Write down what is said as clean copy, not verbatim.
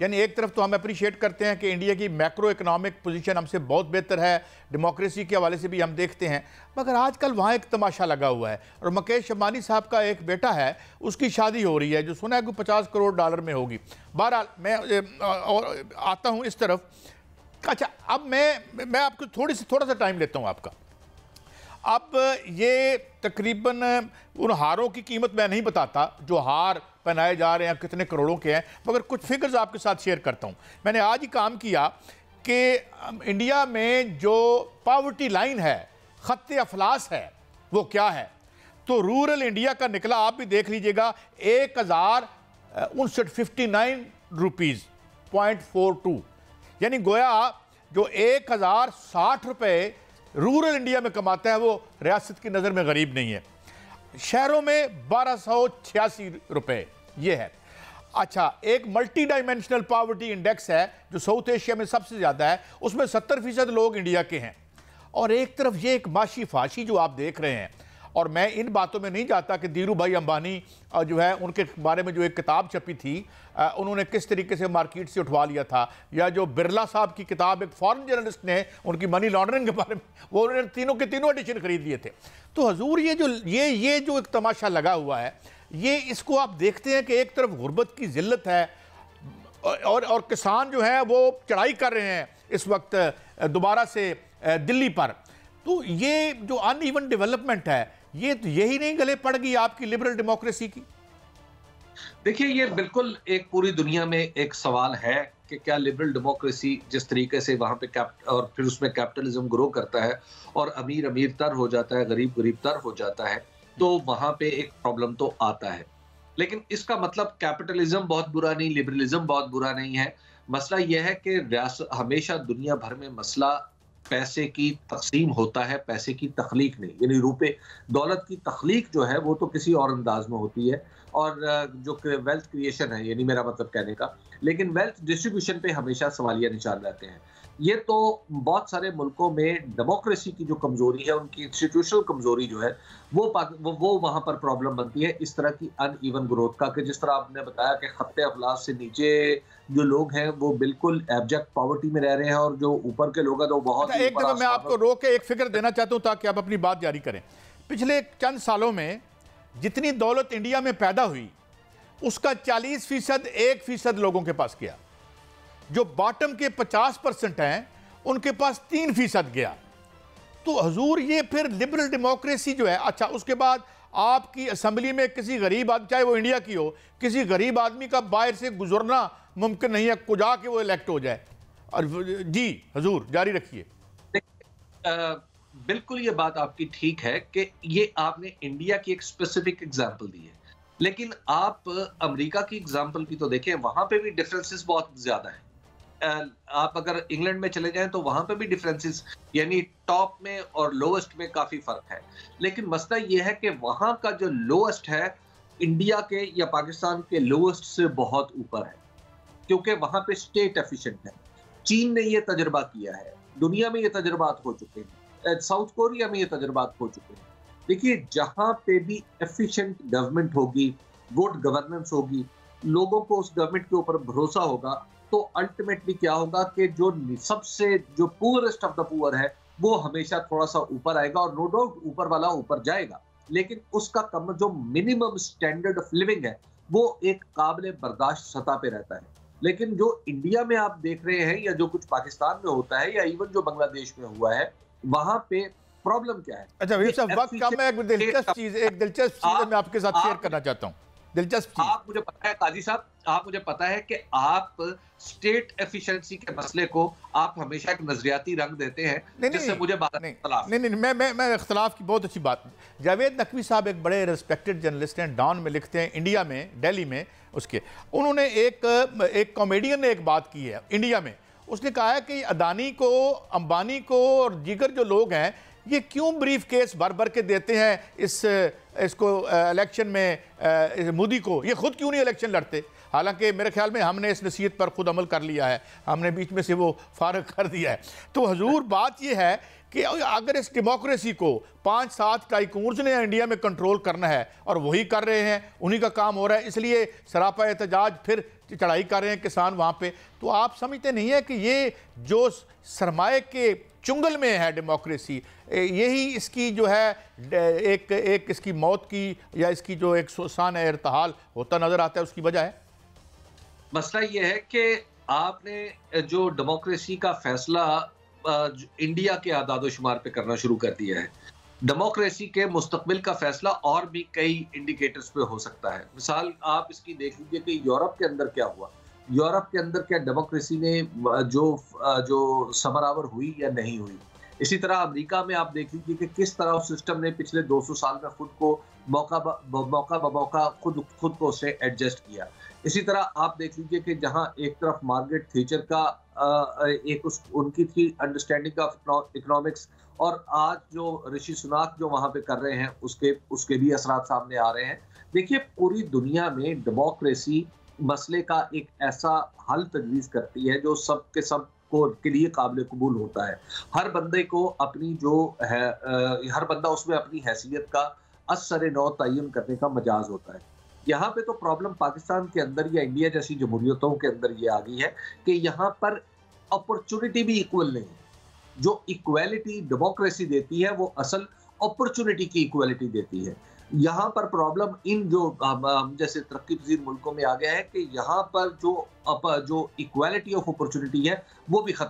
यानी एक तरफ तो हम अप्रिशिएट करते हैं कि इंडिया की मैक्रो इकोनॉमिक पोजीशन हमसे बहुत बेहतर है, डेमोक्रेसी के हवाले से भी हम देखते हैं, मगर आजकल वहाँ एक तमाशा लगा हुआ है। और मुकेश अंबानी साहब का एक बेटा है, उसकी शादी हो रही है जो सुना है कि 50 करोड़ डॉलर में होगी। बहरहाल मैं और आता हूँ इस तरफ। अच्छा, अब मैं आपको थोड़ा सा टाइम लेता हूँ आपका। अब ये तकरीबन उन हारों की कीमत मैं नहीं बताता जो हार पहनाए जा रहे हैं कितने करोड़ों के हैं, मगर कुछ फिगर्स आपके साथ शेयर करता हूँ। मैंने आज ही काम किया कि इंडिया में जो पॉवर्टी लाइन है, खत्ते अफलास है, वो क्या है। तो रूरल इंडिया का निकला, आप भी देख लीजिएगा, 1059 रुपीज़ .42, यानी गोया जो 1060 रुपये रूरल इंडिया में कमाता है वो रियासत की नज़र में गरीब नहीं है। शहरों में 1286 रुपये ये है। अच्छा, एक मल्टी डायमेंशनल पॉवर्टी इंडेक्स है जो साउथ एशिया में सबसे ज़्यादा है, उसमें 70% लोग इंडिया के हैं। और एक तरफ ये एक माशी फाशी जो आप देख रहे हैं, और मैं इन बातों में नहीं जाता कि धीरू भाई अंबानी जो है उनके बारे में जो एक किताब छपी थी, उन्होंने किस तरीके से मार्केट से उठवा लिया था, या जो बिरला साहब की किताब एक फॉरेन जर्नलिस्ट ने उनकी मनी लॉन्ड्रिंग के बारे में, वो उन्होंने तीनों के तीनों एडिशन खरीद लिए थे। तो हजूर ये जो एक तमाशा लगा हुआ है, ये इसको आप देखते हैं कि एक तरफ गुर्बत की जिल्लत है और किसान जो है वो चढ़ाई कर रहे हैं इस वक्त दोबारा से दिल्ली पर। तो ये जो अनइवन डेवलपमेंट है, ये तो यही नहीं गले पड़ गई आपकी लिबरल डेमोक्रेसी की? देखिए, ये बिल्कुल एक पूरी दुनिया में एक सवाल है कि क्या लिबरल डेमोक्रेसी जिस तरीके से वहां पे और फिर उसमें कैपिटलिज्म ग्रो करता है और अमीर अमीर तर हो जाता है, गरीब गरीब तर हो जाता है, तो वहां पे एक प्रॉब्लम तो आता है। लेकिन इसका मतलब कैपिटलिज्म बहुत बुरा नहीं, लिबरलिज्म बहुत बुरा नहीं है। मसला यह है कि हमेशा दुनिया भर में मसला पैसे की तकसीम होता है, पैसे की तख्लीक नहीं। यानी रुपए दौलत की तख्लीक जो है वो तो किसी और अंदाज में होती है, और जो वेल्थ क्रिएशन है, यानी मेरा मतलब कहने का, लेकिन वेल्थ डिस्ट्रीब्यूशन पे हमेशा सवालिया निशान रहते हैं। ये तो बहुत सारे मुल्कों में डेमोक्रेसी की जो कमजोरी है, उनकी इंस्टीट्यूशनल कमजोरी जो है वो वहां पर प्रॉब्लम बनती है इस तरह की अनइवन ग्रोथ का, कि जिस तरह आपने बताया कि खत्ते अफलास से नीचे जो लोग हैं वो बिल्कुल एब्जेक्ट पॉवर्टी में रह रहे हैं, और जो ऊपर के लोग हैं तो बहुत एक दफा मैं आपको रोक के एक फिगर देना चाहता हूं ताकि आप अपनी बात जारी करें। पिछले चंद सालों में जितनी दौलत इंडिया में पैदा हुई उसका 40% 1% लोगों के पास गया। जो बॉटम के 50% हैं उनके पास 3% गया। तो हजूर ये फिर लिबरल डेमोक्रेसी जो है। अच्छा, उसके बाद आपकी असेंबली में किसी गरीब आदमी, चाहे वो इंडिया की हो, किसी गरीब आदमी का बाहर से गुजरना मुमकिन नहीं है, कुजा के वो इलेक्ट हो जाए। और जी हजूर जारी रखिए। बिल्कुल ये बात आपकी ठीक है कि ये आपने इंडिया की एक स्पेसिफिक एग्जांपल दी है, लेकिन आप अमेरिका की एग्जांपल भी तो देखें, वहां पे भी डिफरेंसेस बहुत ज्यादा है। आप अगर इंग्लैंड में चले जाएं तो वहां पे भी डिफरेंसेस, यानी टॉप में और लोएस्ट में काफी फर्क है। लेकिन मसला यह है कि वहां का जो लोएस्ट है इंडिया के या पाकिस्तान के लोएस्ट से बहुत ऊपर है, क्योंकि वहां पे स्टेट एफिशिएंट है। चीन ने यह तजुर्बा किया है, दुनिया में ये तजुर्बात हो चुके हैं, साउथ कोरिया में ये तजुर्बात हो चुके हैं। देखिए, जहां पे भी एफिशिएंट गवर्नमेंट होगी, गुड गवर्नेंस होगी, लोगों को उस गवर्नमेंट के ऊपर भरोसा होगा, तो अल्टीमेटली क्या होगा कि जो पुअरेस्ट ऑफ द पुअर है वो हमेशा थोड़ा सा ऊपर आएगा, और नो डाउट ऊपर वाला ऊपर जाएगा, लेकिन उसका कम जो मिनिमम स्टैंडर्ड ऑफ लिविंग है वो एक काबिल बर्दाश्त सतह पे रहता है। लेकिन जो इंडिया में आप देख रहे हैं, या जो कुछ पाकिस्तान में होता है, या इवन जो बांग्लादेश में हुआ है, वहां पे प्रॉब्लम क्या है? अच्छा वक्त कम है, एक दिलचस्प चीज मैं आपके साथ शेयर करना चाहता हूं। दिलचस्प चीज, आप मुझे पता है काजी साहब, आप मुझे पता है कि आप स्टेट एफिशिएंसी के मसले को आप हमेशा एक नजरियाती रंग देते हैं, जिससे मुझे बात नहीं, मैं इख्तलाफ की बहुत अच्छी बात। जावेद नकवी साहब एक बड़े रिस्पेक्टेड जर्नलिस्ट हैं, डॉन में लिखते हैं, इंडिया में, दिल्ली में उसके। उन्होंने एक कॉमेडियन ने एक बात की है इंडिया में। उसने कहा है कि अदानी को, अंबानी को और दीगर जो लोग हैं, ये क्यों ब्रीफ केस भर भर के देते हैं इसको इलेक्शन में मोदी को, ये खुद क्यों नहीं इलेक्शन लड़ते। हालांकि मेरे ख्याल में हमने इस नसीहत पर खुद अमल कर लिया है, हमने बीच में से वो फारग कर दिया है। तो हुजूर बात ये है कि अगर इस डेमोक्रेसी को 5-7 टाइकून्स ने इंडिया में कंट्रोल करना है और वही कर रहे हैं, उन्हीं का काम हो रहा है, इसलिए सरापा एहतजाज फिर चढ़ाई कर रहे हैं किसान वहाँ पे, तो आप समझते नहीं है कि ये जो सरमाए के चुंगल में है डेमोक्रेसी, यही इसकी जो है एक इसकी मौत की या इसकी जो एक सुसान इर्तहाल होता नजर आता है, उसकी वजह है? मसला ये है कि आपने जो डेमोक्रेसी का फैसला इंडिया के आदाद-ओ-शुमार पे करना शुरू कर दिया है। डेमोक्रेसी के मुस्तकबिल का फैसला और भी कई इंडिकेटर्स पे हो सकता है। मिसाल आप इसकी देख लीजिए कि यूरोप के अंदर क्या हुआ। यूरोप के अंदर क्या डेमोक्रेसी ने जो समरावर हुई या नहीं हुई। इसी तरह अमेरिका में आप देख लीजिए कि किस तरह उस सिस्टम ने पिछले 200 साल में खुद को मौका ब मौका खुद को उससे एडजस्ट किया। इसी तरह आप देख लीजिए कि जहां एक तरफ मार्गरेट थैचर का उनकी थी अंडरस्टैंडिंग ऑफ इकोनॉमिक्स, और आज जो ऋषि सुनाक जो वहां पे कर रहे हैं उसके भी असरात सामने आ रहे हैं। देखिए, पूरी दुनिया में डेमोक्रेसी मसले का एक ऐसा हल तजवीज़ करती है जो सब के लिए काबिल कबूल होता है। हर बंदे को अपनी जो है हर बंदा उसमें अपनी हैसियत का असर नौ तयन करने का मजाज होता है। यहाँ पे तो प्रॉब्लम पाकिस्तान के अंदर या इंडिया जैसी जमहूरियतों के अंदर ये आ गई है कि यहाँ पर अपॉर्चुनिटी भी इक्वल नहीं है। जो इक्वालिटी डेमोक्रेसी देती है वो असल अपॉर्चुनिटी की इक्वालिटी देती है। यहाँ पर प्रॉब्लम इन जो जैसे तरक्की पजीर मुल्कों में आ गया है कि यहाँ पर जो इक्वालिटी ऑफ अपॉर्चुनिटी है वो भी खत्म